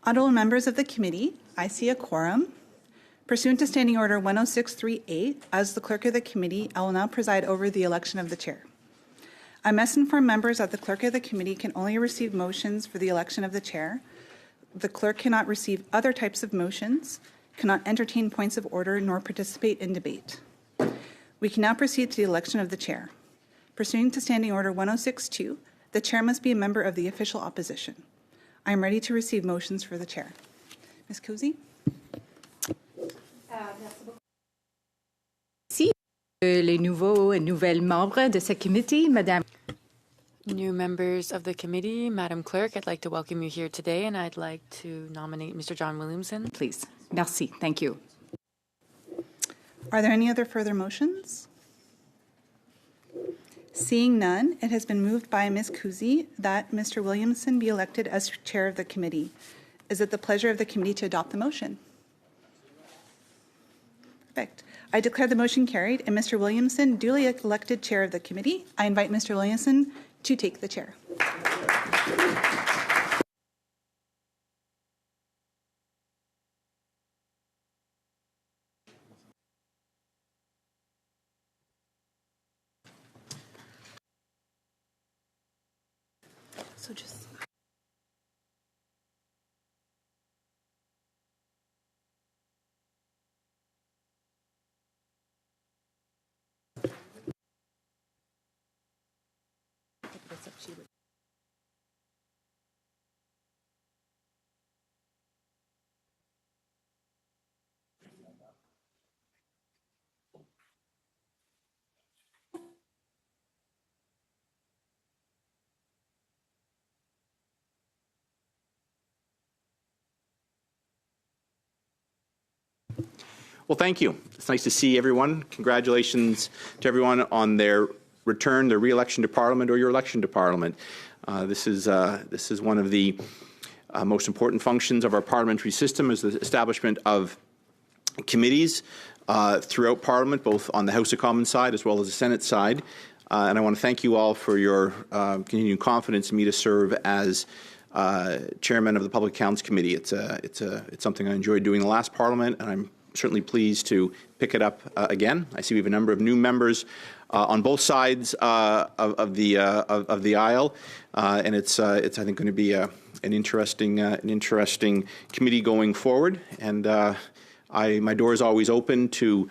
Honorable members of the committee, I see a quorum. Pursuant to Standing Order 10638, as the clerk of the committee, I will now preside over the election of the chair. I must inform members that the clerk of the committee can only receive motions for the election of the chair. The clerk cannot receive other types of motions, cannot entertain points of order, nor participate in debate. We can now proceed to the election of the chair. Pursuant to Standing Order 1062, the chair must be a member of the official opposition. I am ready to receive motions for the chair. Ms. Cousy? Merci. Les nouveaux et nouvelles membres de ce committee, Madame. New members of the committee, Madam Clerk, I'd like to welcome you here today, and I'd like to nominate Mr. John Williamson. Please. Merci. Thank you. Are there any other further motions? Seeing none, it has been moved by Ms. Cousy that Mr. Williamson be elected as chair of the committee. Is it the pleasure of the committee to adopt the motion? Perfect. I declare the motion carried and Mr. Williamson duly elected chair of the committee. I invite Mr. Williamson to take the chair. So just Well, thank you. It's nice to see everyone. Congratulations to everyone on their return, their re-election to Parliament, or your election to Parliament. This is one of the most important functions of our parliamentary system, is the establishment of committees throughout Parliament, both on the House of Commons side as well as the Senate side. And I want to thank you all for your continued confidence in me to serve as chairman of the Public Accounts Committee. It's something I enjoyed doing in the last Parliament, and I'm certainly pleased to pick it up again. I see we have a number of new members on both sides of the aisle, and it's I think going to be an interesting committee going forward. And my door is always open to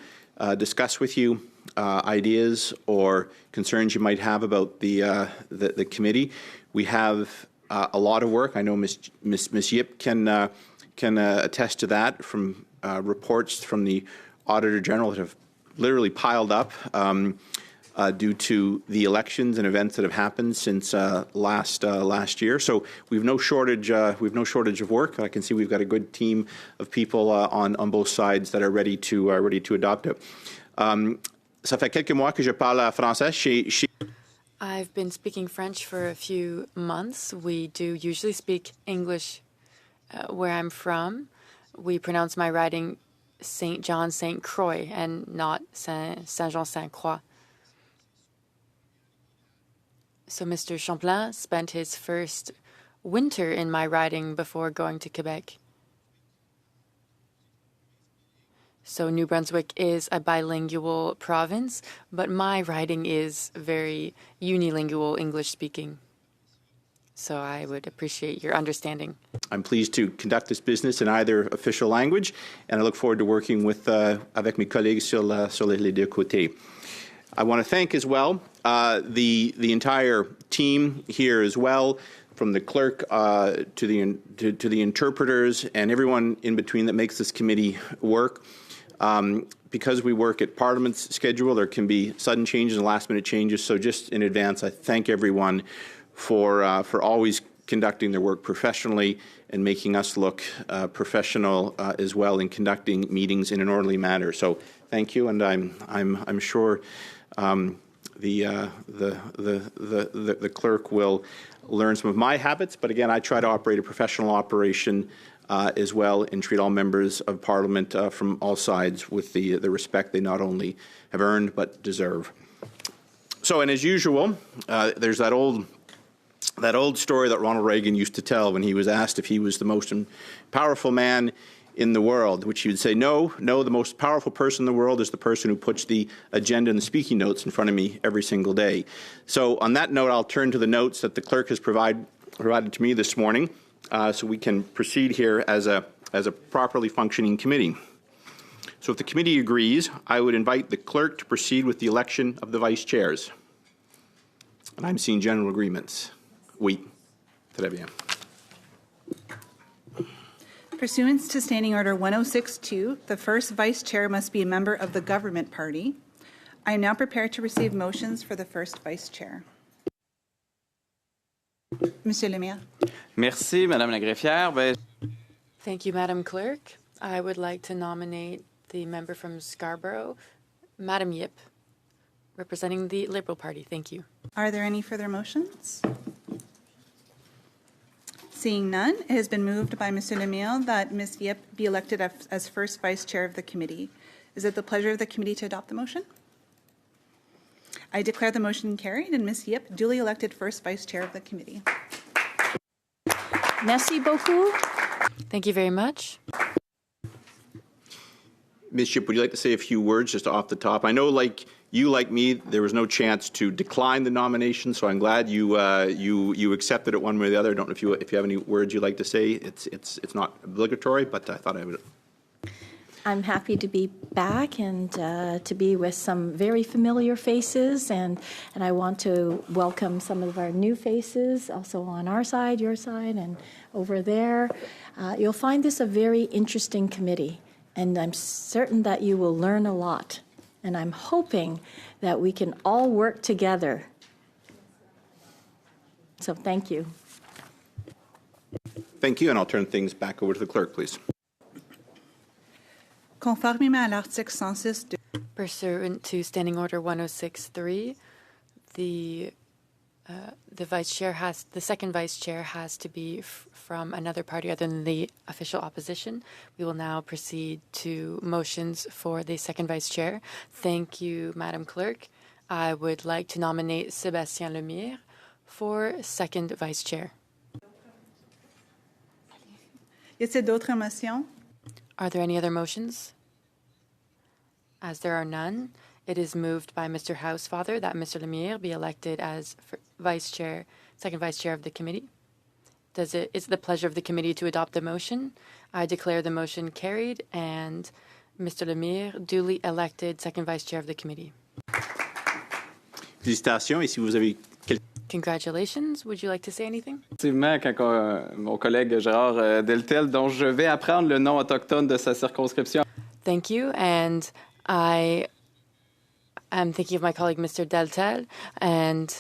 discuss with you ideas or concerns you might have about the committee. We have a lot of work. I know Ms. Yip can attest to that from reports from the Auditor General that have literally piled up due to the elections and events that have happened since last year. So we've no shortage of work. I can see we've got a good team of people on both sides that are ready to adopt it. Ça fait quelques mois que je parle français. I've been speaking French for a few months. We do usually speak English where I'm from. We pronounce my writing Saint John Saint Croix and not Saint Jean Saint Croix. So Mr. Champlain spent his first winter in my writing before going to Quebec. So New Brunswick is a bilingual province, but my writing is very unilingual English speaking. So I would appreciate your understanding. I'm pleased to conduct this business in either official language, and I look forward to working with avec mes collègues sur les deux côtés. I want to thank as well the entire team here as well, from the clerk to the interpreters and everyone in between that makes this committee work. Because we work at Parliament's schedule, there can be sudden changes and last-minute changes. So just in advance, I thank everyone for always conducting their work professionally and making us look professional as well in conducting meetings in an orderly manner. So thank you, and I'm sure the clerk will learn some of my habits. But again, I try to operate a professional operation as well, and treat all members of Parliament from all sides with the respect they not only have earned but deserve. So, and as usual, there's that old that old story that Ronald Reagan used to tell when he was asked if he was the most powerful man in the world, which he would say, no, the most powerful person in the world is the person who puts the agenda and the speaking notes in front of me every single day. So on that note, I'll turn to the notes that the clerk has provided to me this morning, so we can proceed here as a properly functioning committee. So if the committee agrees, I would invite the clerk to proceed with the election of the vice chairs. And I'm seeing general agreements. Oui. Très bien. Pursuant to Standing Order 1062, the first vice chair must be a member of the government party. I am now prepared to receive motions for the first vice chair. Monsieur le Maire. Merci, Madame la greffière. Thank you, Madam Clerk. I would like to nominate the member from Scarborough, Madam Yip, representing the Liberal Party. Thank you. Are there any further motions? Seeing none, it has been moved by Monsieur le Maire that Ms. Yip be elected as first vice chair of the committee. Is it the pleasure of the committee to adopt the motion? I declare the motion carried and Ms. Yip duly elected first vice chair of the committee. Merci beaucoup. Thank you very much. Ms. Yip, would you like to say a few words just off the top? I know, like me, there was no chance to decline the nomination, so I'm glad you accepted it one way or the other. I don't know if you have any words you'd like to say. It's not obligatory, but I thought I would. I'm happy to be back and to be with some very familiar faces, and I want to welcome some of our new faces, also on our side, your side, and over there. You'll find this a very interesting committee, and I'm certain that you will learn a lot. And I'm hoping that we can all work together. So thank you. Thank you, and I'll turn things back over to the clerk, please. Conformément à l'article 106 Pursuant to Standing Order 1063, the second vice chair has to be from another party other than the official opposition. We will now proceed to motions for the second vice chair. Thank you, Madam Clerk. I would like to nominate Sébastien Lemire for second vice chair. Y a-t-il d'autres motions? Are there any other motions? As there are none, it is moved by Mr. Housefather that Mr. Lemire be elected as second vice chair of the committee. Is it the pleasure of the committee to adopt the motion? I declare the motion carried and Mr. Lemire duly elected second vice chair of the committee. Félicitations, et si vous avez Congratulations. Would you like to say anything? Effectivement, quand mon collègue Gérard Deltel, dont je vais apprendre le nom autochtone de sa circonscription. Thank you, and I am thinking of my colleague, Mr. Deltel, and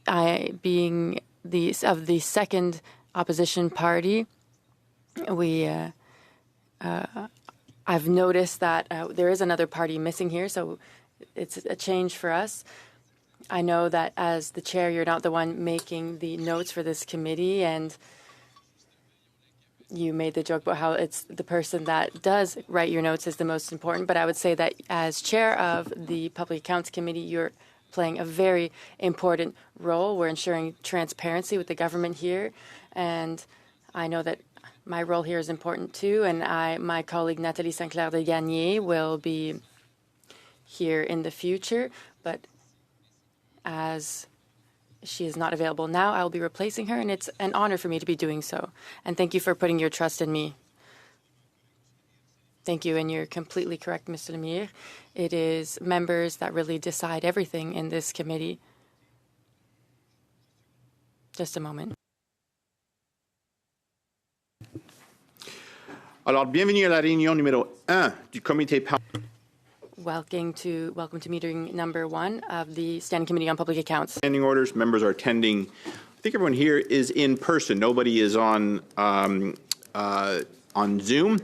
I, being the second opposition party, I've noticed that there is another party missing here, so it's a change for us. I know that as the chair, you're not the one making the notes for this committee, and you made the joke about how it's the person that does write your notes is the most important. But I would say that as chair of the Public Accounts Committee, you're playing a very important role. We're ensuring transparency with the government here, and I know that my role here is important too. And my colleague Nathalie Sinclair de Gagné will be here in the future, but as she is not available now, I will be replacing her, and it's an honor for me to be doing so. And thank you for putting your trust in me. Thank you, and you're completely correct, Mr. Lemire. It is members that really decide everything in this committee. Just a moment. Alors, bienvenue à la réunion numéro 1 du comité. Welcome to meeting number 1 of the Standing Committee on Public Accounts. Standing orders, members are attending. I think everyone here is in person. Nobody is on Zoom.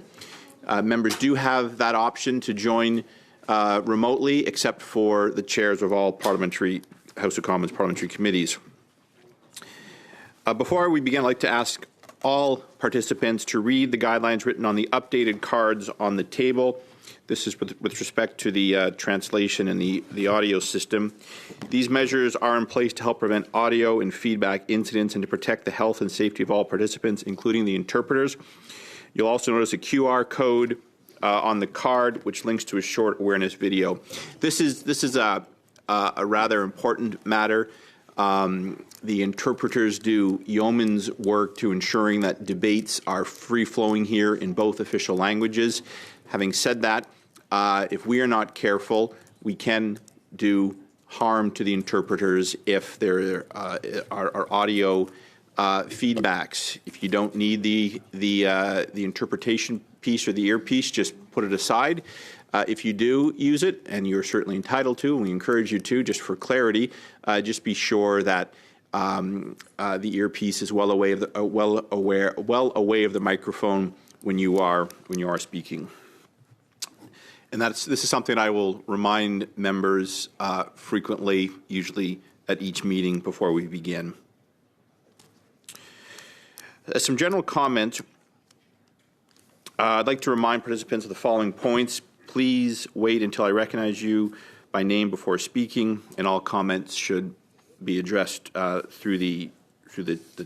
Members do have that option to join remotely, except for the chairs of all parliamentary House of Commons parliamentary committees. Before we begin, I'd like to ask all participants to read the guidelines written on the updated cards on the table. This is with respect to the translation and the audio system. These measures are in place to help prevent audio and feedback incidents and to protect the health and safety of all participants, including the interpreters. You'll also notice a QR code on the card, which links to a short awareness video. This is a rather important matter. The interpreters do yeoman's work to ensuring that debates are free-flowing here in both official languages. Having said that, if we are not careful, we can do harm to the interpreters if there are audio feedbacks. If you don't need the interpretation piece or the earpiece, just put it aside. If you do use it, and you're certainly entitled to, and we encourage you to, just for clarity, just be sure that the earpiece is well away of the microphone when you are speaking. And this is something I will remind members frequently, usually at each meeting before we begin. Some general comments. I'd like to remind participants of the following points. Please wait until I recognize you by name before speaking, and all comments should be addressed through the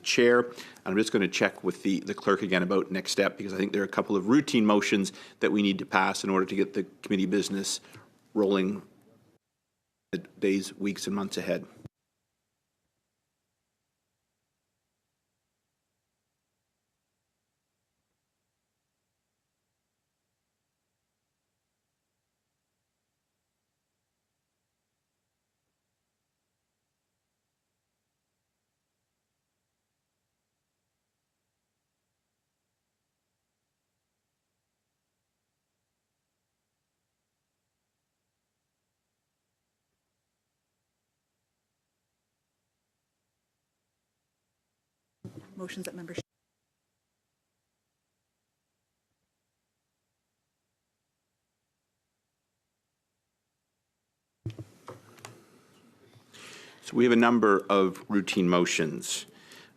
chair. And I'm just going to check with the clerk again about next step, because I think there are a couple of routine motions that we need to pass in order to get the committee business rolling the days, weeks, and months ahead. Motions that members. So we have a number of routine motions.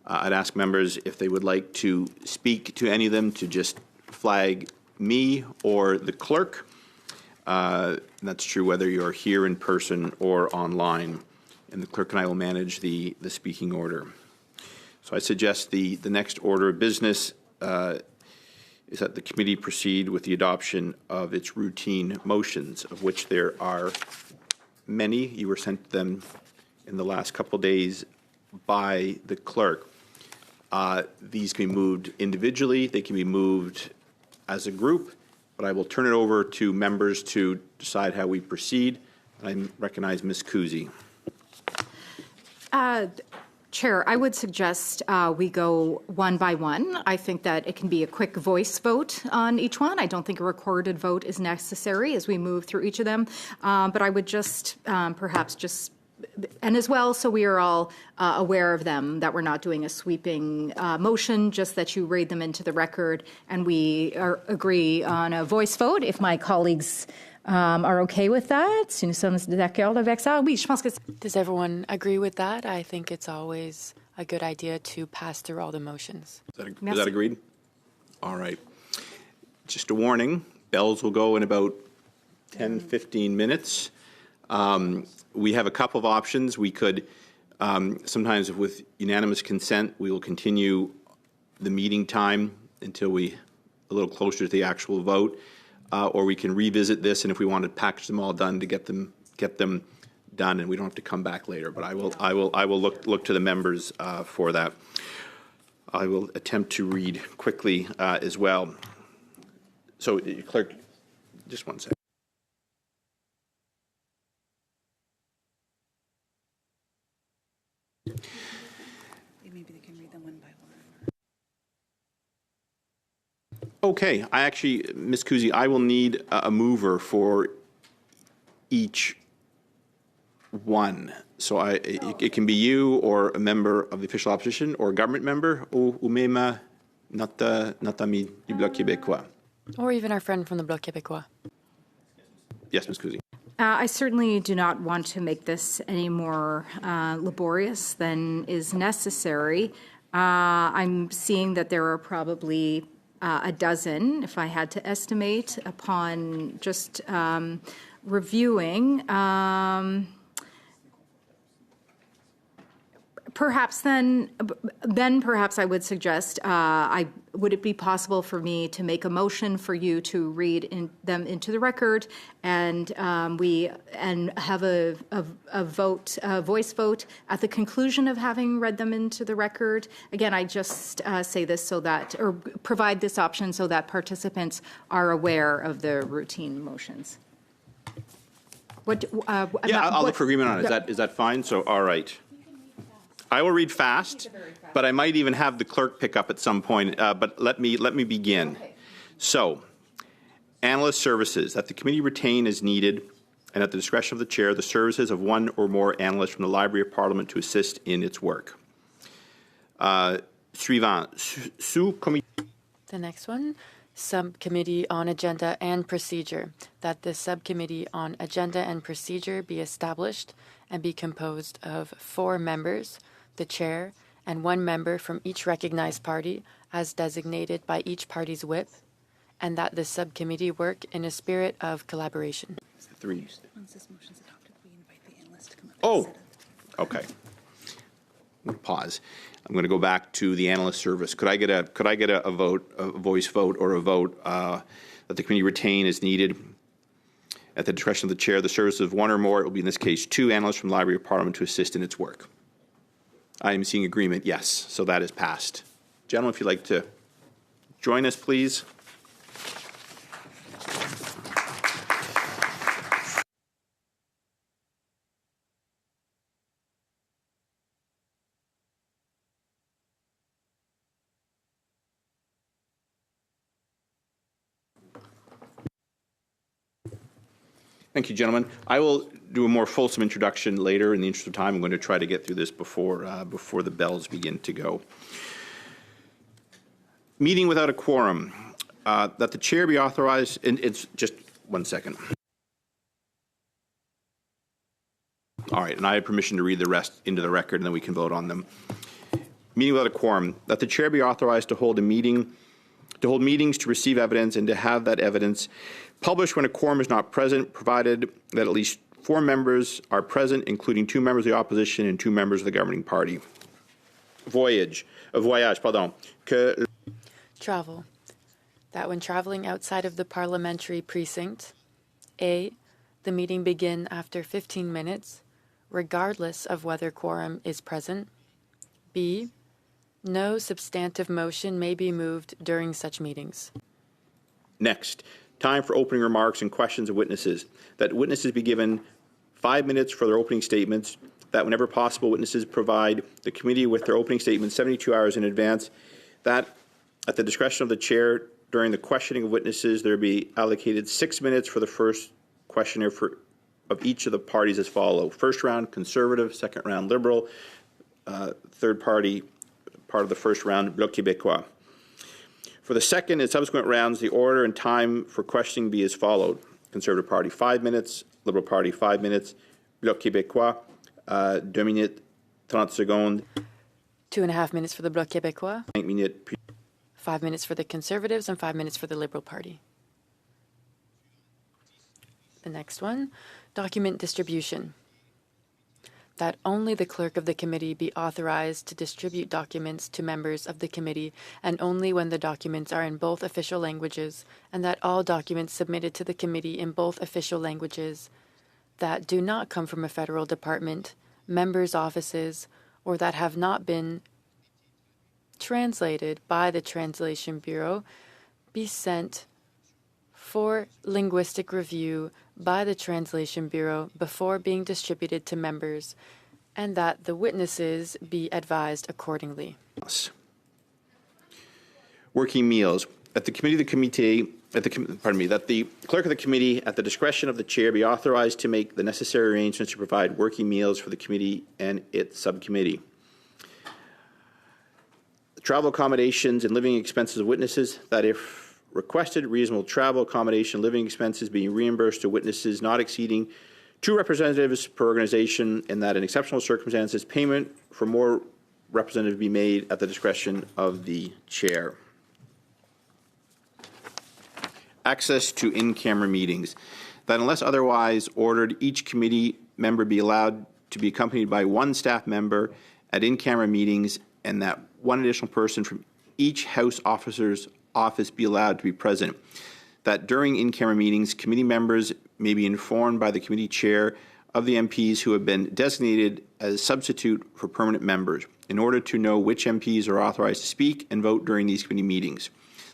I'd ask members if they would like to speak to any of them to just flag me or the clerk. And that's true whether you're here in person or online. And the clerk and I will manage the speaking order. So I suggest the next order of business is that the committee proceed with the adoption of its routine motions, of which there are many. You were sent them in the last couple of days by the clerk. These can be moved individually. They can be moved as a group, but I will turn it over to members to decide how we proceed. I recognize Ms. Kuzi. Chair, I would suggest we go one by one. I think that it can be a quick voice vote on each one. I don't think a recorded vote is necessary as we move through each of them. But I would just perhaps just, and as well, so we are all aware of them, that we're not doing a sweeping motion, just that you read them into the record, and we agree on a voice vote. If my colleagues are okay with that, si nous sommes d'accord avec ça, oui, je pense que. Does everyone agree with that? I think it's always a good idea to pass through all the motions. Is that agreed? All right. Just a warning, bells will go in about 10, 15 minutes. We have a couple of options. We could, sometimes with unanimous consent, we will continue the meeting time until a little closer to the actual vote. Or we can revisit this, and if we want to package them all done, to get them done, and we don't have to come back later. But I will look to the members for that. I will attempt to read quickly as well. So, clerk, just one second. Maybe they can read them one by one. Okay, Ms. Kuzi, I will need a mover for each one. So it can be you or a member of the official opposition or a government member, ou même notre ami du Bloc québécois. Or even our friend from the Bloc québécois. Yes, Ms. Kuzi. I certainly do not want to make this any more laborious than is necessary. I'm seeing that there are probably a dozen, if I had to estimate, upon just reviewing. Perhaps then perhaps I would suggest, would it be possible for me to make a motion for you to read them into the record, and have a vote, a voice vote at the conclusion of having read them into the record? Again, I just say this so that, or provide this option so that participants are aware of the routine motions. I'll look for agreement on it. Is that fine? So, all right. I will read fast, but I might even have the clerk pick up at some point. But let me begin. Okay. So, analyst services, that the committee retain as needed and at the discretion of the chair the services of one or more analysts from the Library of Parliament to assist in its work. Suivant. The next one, Subcommittee on Agenda and Procedure, that the Subcommittee on Agenda and Procedure be established and be composed of 4 members, the chair, and 1 member from each recognized party as designated by each party's whip, and that the subcommittee work in a spirit of collaboration. 3. Oh, okay. Pause. I'm going to go back to the analyst service. Could I get a vote, a voice vote, or a vote that the committee retain as needed at the discretion of the chair the services of 1 or more? It will be in this case 2 analysts from the Library of Parliament to assist in its work. I am seeing agreement. Yes, so that is passed. Gentlemen, if you'd like to join us, please. Thank you, gentlemen. I will do a more fulsome introduction later. In the interest of time, I'm going to try to get through this before the bells begin to go. Meeting without a quorum. That the chair be authorized, and it's just 1 second. All right, and I have permission to read the rest into the record, and then we can vote on them. Meeting without a quorum. That the chair be authorized to hold meetings to receive evidence and to have that evidence published when a quorum is not present, provided that at least 4 members are present, including 2 members of the opposition and 2 members of the governing party. Travel. That when traveling outside of the parliamentary precinct, A, the meeting begin after 15 minutes, regardless of whether quorum is present. B, no substantive motion may be moved during such meetings. Next, time for opening remarks and questions of witnesses. That witnesses be given 5 minutes for their opening statements. That whenever possible, witnesses provide the committee with their opening statements 72 hours in advance. That at the discretion of the chair, during the questioning of witnesses, there be allocated 6 minutes for the first questioner of each of the parties as follow. First round, Conservative. Second round, Liberal. Third party, part of the first round, Bloc Québécois. For the second and subsequent rounds, the order and time for questioning be as followed. Conservative Party, 5 minutes. Liberal Party, 5 minutes. Bloc Québécois, 2 minutes, 30 secondes. 2.5 minutes for the Bloc Québécois. 5 minutes. 5 minutes for the Conservatives and 5 minutes for the Liberal Party. The next one, document distribution. That only the clerk of the committee be authorized to distribute documents to members of the committee, and only when the documents are in both official languages, and that all documents submitted to the committee in both official languages that do not come from a federal department, members' offices, or that have not been translated by the Translation Bureau be sent for linguistic review by the Translation Bureau before being distributed to members, and that the witnesses be advised accordingly. Working meals. That the clerk of the committee, at the discretion of the chair, be authorized to make the necessary arrangements to provide working meals for the committee and its subcommittee. Travel accommodations and living expenses of witnesses. That if requested, reasonable travel accommodation and living expenses being reimbursed to witnesses not exceeding 2 representatives per organization, and that in exceptional circumstances, payment for more representatives be made at the discretion of the chair. access to in-camera meetings. That unless otherwise ordered, each committee member be allowed to be accompanied by one staff member at in-camera meetings, and that one additional person from each House officer's office be allowed to be present. That during in-camera meetings, committee members may be informed by the committee chair of the MPs who have been designated as substitute for permanent members in order to know which MPs are authorized to speak and vote during these committee meetings.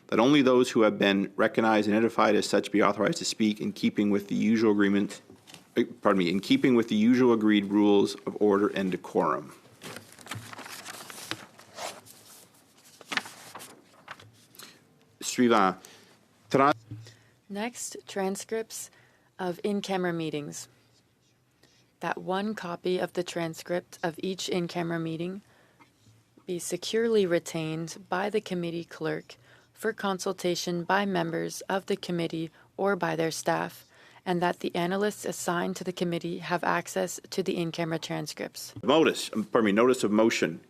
That only those who have been recognized and identified as such be authorized to speak in keeping with the usual agreement, in keeping with the usual agreed rules of order and decorum. Suivant. Next, transcripts of in-camera meetings. That one copy of the transcript of each in-camera meeting be securely retained by the committee clerk for consultation by members of the committee or by their staff, and that the analysts assigned to the committee have access to the in-camera transcripts. Notice of motion.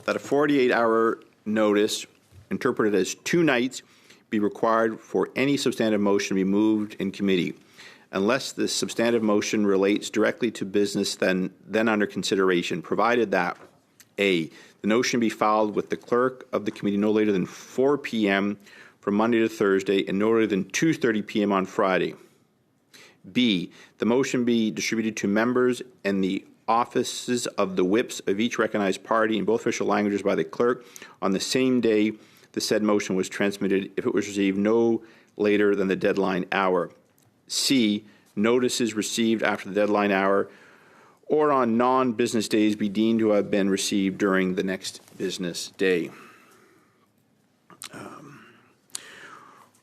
That a 48-hour notice, interpreted as 2 nights, be required for any substantive motion to be moved in committee, unless the substantive motion relates directly to business then under consideration, provided that A, the motion be filed with the clerk of the committee no later than 4 p.m. from Monday to Thursday and no later than 2:30 p.m. on Friday. B, the motion be distributed to members and the offices of the whips of each recognized party in both official languages by the clerk on the same day the said motion was transmitted if it was received no later than the deadline hour. C, notices received after the deadline hour or on non-business days be deemed to have been received during the next business day.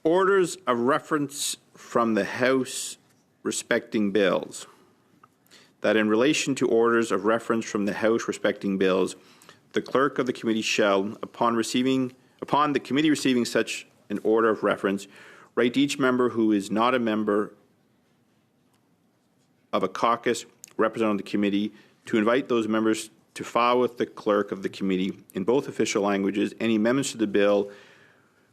Orders of reference from the House respecting bills. That in relation to orders of reference from the House respecting bills, the clerk of the committee shall, upon the committee receiving such an order of reference, write to each member who is not a member of a caucus representing the committee to invite those members to file with the clerk of the committee in both official languages any amendments to the bill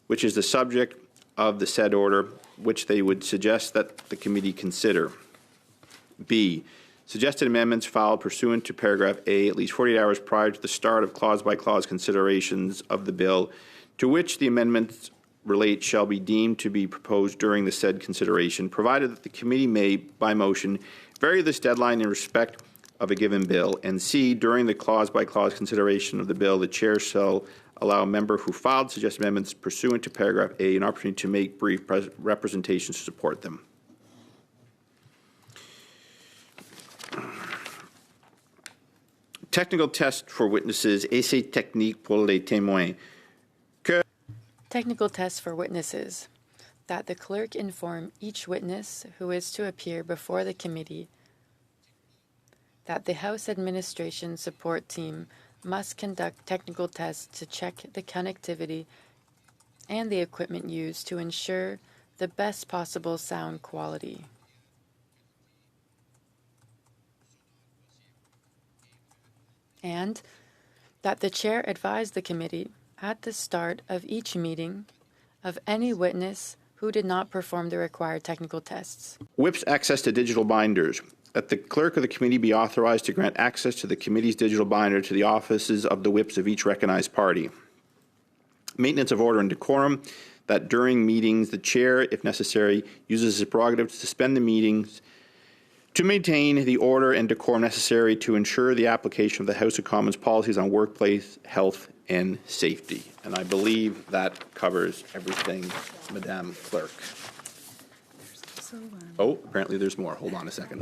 which is the subject of the said order, which they would suggest that the committee consider. B, suggested amendments filed pursuant to paragraph A at least 48 hours prior to the start of clause-by-clause considerations of the bill to which the amendments relate shall be deemed to be proposed during the said consideration, provided that the committee may, by motion, vary this deadline in respect of a given bill. And C, during the clause-by-clause consideration of the bill, the chair shall allow a member who filed suggested amendments pursuant to paragraph A an opportunity to make brief representations to support them. Technical test for witnesses, essai technique pour les témoins. Technical tests for witnesses. That the clerk inform each witness who is to appear before the committee that the House Administration Support Team must conduct technical tests to check the connectivity and the equipment used to ensure the best possible sound quality. And that the chair advise the committee at the start of each meeting of any witness who did not perform the required technical tests. Whips access to digital binders. That the clerk of the committee be authorized to grant access to the committee's digital binder to the offices of the whips of each recognized party. Maintenance of order and decorum. That during meetings, the chair, if necessary, uses his prerogative to suspend the meetings to maintain the order and decorum necessary to ensure the application of the House of Commons policies on workplace health and safety. And I believe that covers everything, Madame Clerk. Oh, apparently there's more. Hold on a second.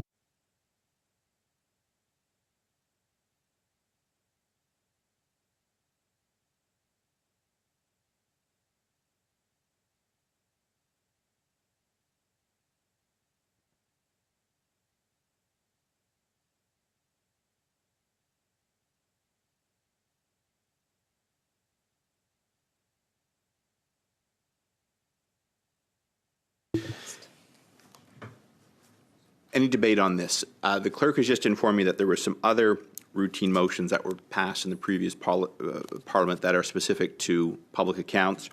Any debate on this? The clerk has just informed me that there were some other routine motions that were passed in the previous parliament that are specific to public accounts.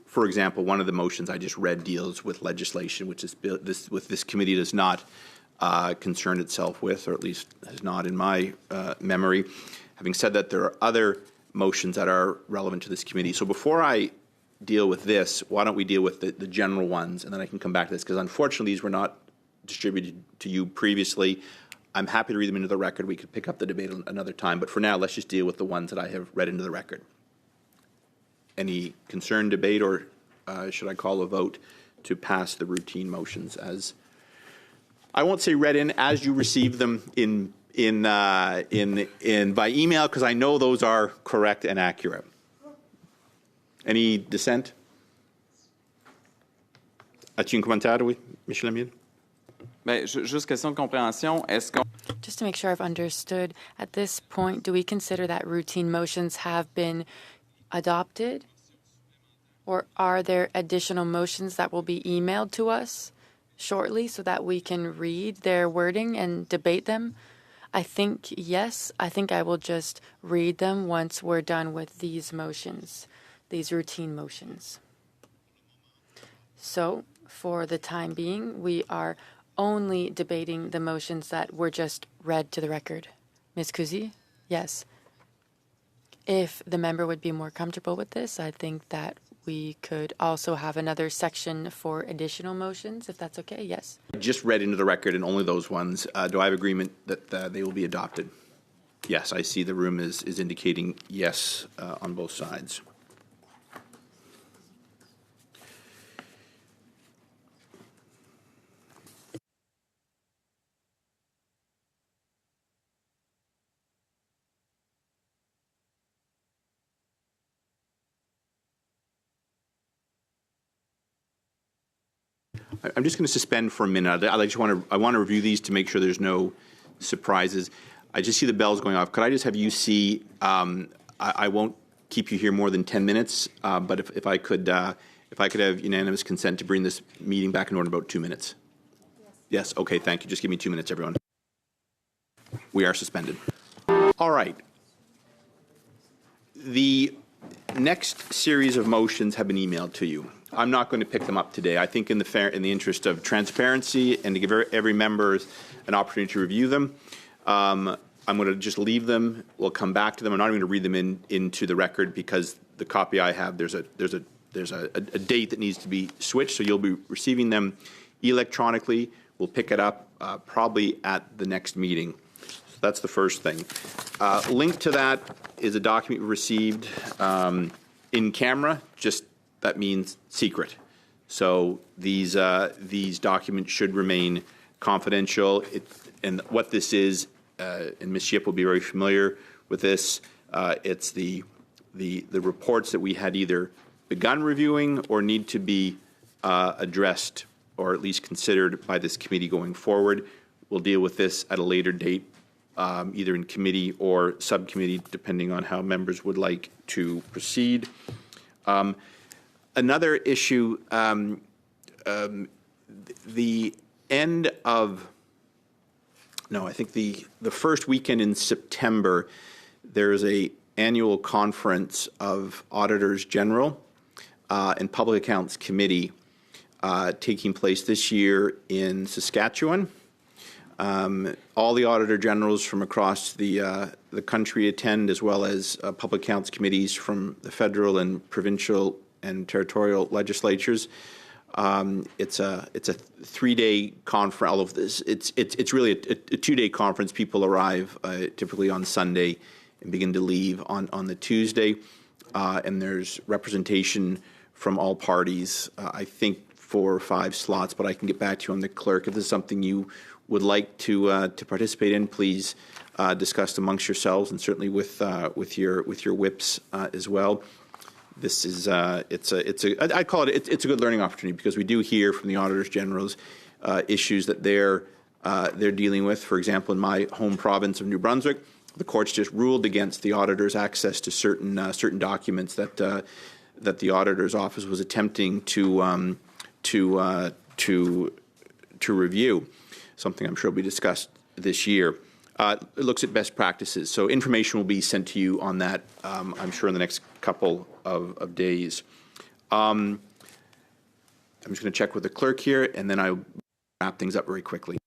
for example, one of the motions I just read deals with legislation which this committee does not concern itself with, or at least has not in my memory. Having said that, there are other motions that are relevant to this committee. So before I deal with this, why don't we deal with the general ones, and then I can come back to this, because unfortunately these were not distributed to you previously. I'm happy to read them into the record. We could pick up the debate another time, but for now, let's just deal with the ones that I have read into the record. Any concern, debate, or should I call a vote to pass the routine motions as, I won't say read in, as you receive them in by email, because I know those are correct and accurate. Any dissent? As-tu un commentaire, oui, Michel Amiel? Bien, juste question de compréhension. Est-ce qu'on... Just to make sure I've understood, at this point, do we consider that routine motions have been adopted? Or are there additional motions that will be emailed to us shortly so that we can read their wording and debate them? I think yes. I think I will just read them once we're done with these motions, these routine motions. So, for the time being, we are only debating the motions that were just read to the record. Ms. Kuzi? Yes. If the member would be more comfortable with this, I think that we could also have another section for additional motions, if that's okay. Yes. Just read into the record, and only those ones. Do I have agreement that they will be adopted? Yes, I see the room is indicating yes on both sides. I'm just going to suspend for a minute. I want to review these to make sure there's no surprises. I just see the bells going off. Could I just have you see? I won't keep you here more than 10 minutes, but if I could have unanimous consent to bring this meeting back in order in about 2 minutes. Yes. Okay. Thank you. Just give me 2 minutes, everyone. We are suspended. All right. The next series of motions have been emailed to you. I'm not going to pick them up today. I think in the interest of transparency and to give every member an opportunity to review them, I'm going to just leave them. We'll come back to them. I'm not even going to read them into the record because the copy I have, there's a date that needs to be switched, so you'll be receiving them electronically. We'll pick it up probably at the next meeting. So that's the first thing. Linked to that is a document we received in camera. Just that means secret. So these documents should remain confidential. And what this is, and Ms. Yip will be very familiar with this. It's the reports that we had either begun reviewing or need to be addressed or at least considered by this committee going forward. We'll deal with this at a later date, either in committee or subcommittee, depending on how members would like to proceed. Another issue, the end of, no, I think the first weekend in September, there's a annual conference of Auditors General and Public Accounts Committee taking place this year in Saskatchewan. All the Auditor Generals from across the country attend, as well as Public Accounts Committees from the federal and provincial and territorial legislatures. It's a 3-day conference. All of this, it's really a 2-day conference. People arrive typically on Sunday and begin to leave on the Tuesday, and there's representation from all parties. I think 4 or 5 slots, but I can get back to you on the clerk. If this is something you would like to participate in, please discuss amongst yourselves, and certainly with your whips as well. This is I call it's a good learning opportunity because we do hear from the Auditors General's issues that they're dealing with. For example, in my home province of New Brunswick, the courts just ruled against the auditors' access to certain documents that the auditor's office was attempting to review. Something I'm sure will be discussed this year. It looks at best practices. So information will be sent to you on that, I'm sure, in the next couple of days. I'm just going to check with the clerk here, and then I'll wrap things up very quickly.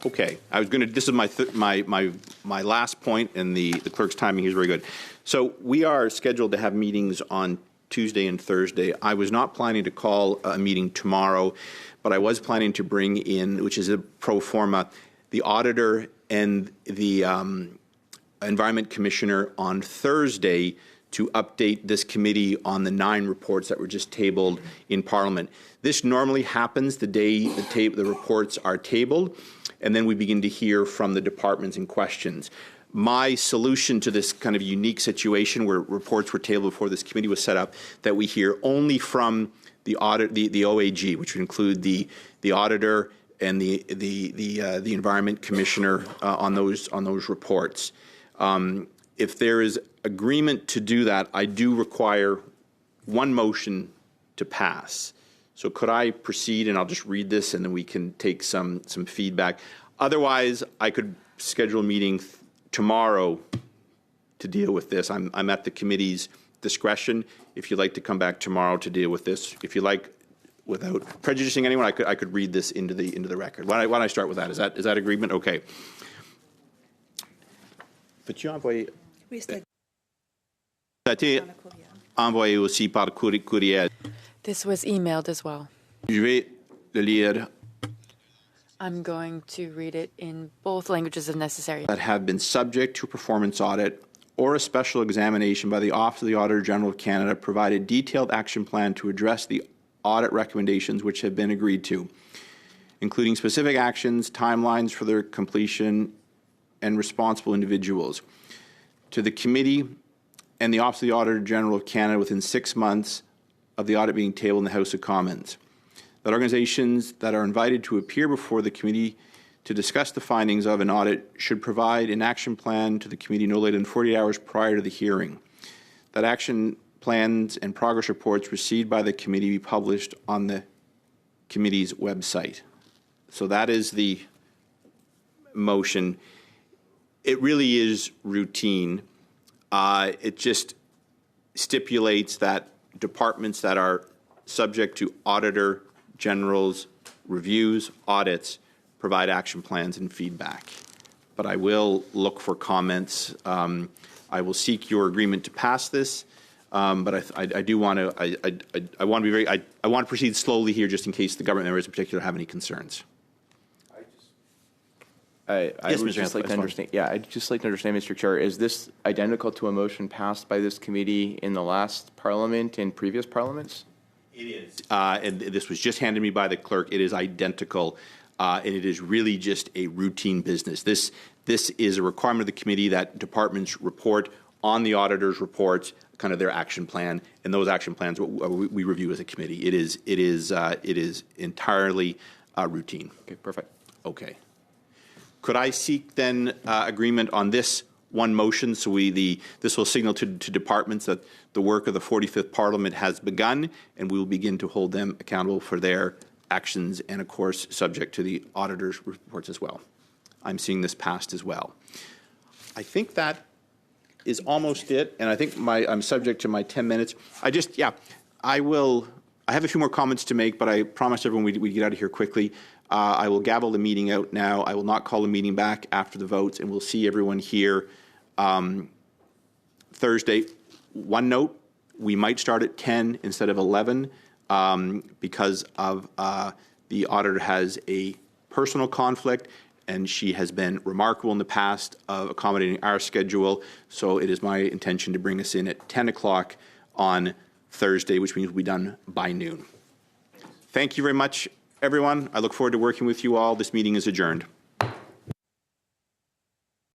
Okay, I was going to. This is my last point, and the clerk's timing is very good. So we are scheduled to have meetings on Tuesday and Thursday. I was not planning to call a meeting tomorrow, but I was planning to bring in, which is a pro forma, the auditor and the environment commissioner on Thursday to update this committee on the 9 reports that were just tabled in Parliament. This normally happens the day the reports are tabled, and then we begin to hear from the departments in questions. My solution to this kind of unique situation where reports were tabled before this committee was set up, that we hear only from the OAG, which would include the auditor and the environment commissioner on those reports. If there is agreement to do that, I do require one motion to pass. So could I proceed, and I'll just read this, and then we can take some feedback. Otherwise, I could schedule a meeting tomorrow to deal with this. I'm at the committee's discretion. If you'd like to come back tomorrow to deal with this, if you like, without prejudicing anyone, I could read this into the record. Why don't I start with that? Is that agreement? Okay. Peux-tu envoyer? Oui, Ça a été envoyé aussi par courriel. This was emailed as well. Je vais le lire. I'm going to read it in both languages if necessary. That have been subject to a performance audit or a special examination by the Office of the Auditor General of Canada provide a detailed action plan to address the audit recommendations which have been agreed to, including specific actions, timelines for their completion, and responsible individuals. To the committee and the Office of the Auditor General of Canada within 6 months of the audit being tabled in the House of Commons. That organizations that are invited to appear before the committee to discuss the findings of an audit should provide an action plan to the committee no later than 40 hours prior to the hearing. That action plans and progress reports received by the committee be published on the committee's website. So that is the motion. It really is routine. It just stipulates that departments that are subject to Auditor General's reviews, audits, provide action plans and feedback. But I will look for comments. I will seek your agreement to pass this. But I do want to. I want to be very. I want to proceed slowly here, just in case the government members in particular have any concerns. I Yes, would Mr. just like to Hanson, understand. Yeah, I'd just like to understand, Mr. Chair, is this identical to a motion passed by this committee in the last Parliament and previous parliaments? It is. And this was just handed me by the clerk. It is identical, and it is really just a routine business. This is a requirement of the committee that departments report on the auditor's reports, kind of their action plan, and those action plans we review as a committee. It is entirely routine. Okay, perfect. Okay. Could I seek then agreement on this one motion, so this will signal to departments that the work of the 45th Parliament has begun, and we will begin to hold them accountable for their actions, and of course subject to the auditor's reports as well. I'm seeing this passed as well. I think that is almost it, and I think I'm subject to my 10 minutes. I have a few more comments to make, but I promised everyone we'd get out of here quickly. I will gavel the meeting out now. I will not call the meeting back after the votes, and we'll see everyone here Thursday. One note, we might start at 10 instead of 11 because of the auditor has a personal conflict, and she has been remarkable in the past of accommodating our schedule. So it is my intention to bring us in at 10 o'clock on Thursday, which means we'll be done by noon. Thank you very much, everyone. I look forward to working with you all. This meeting is adjourned.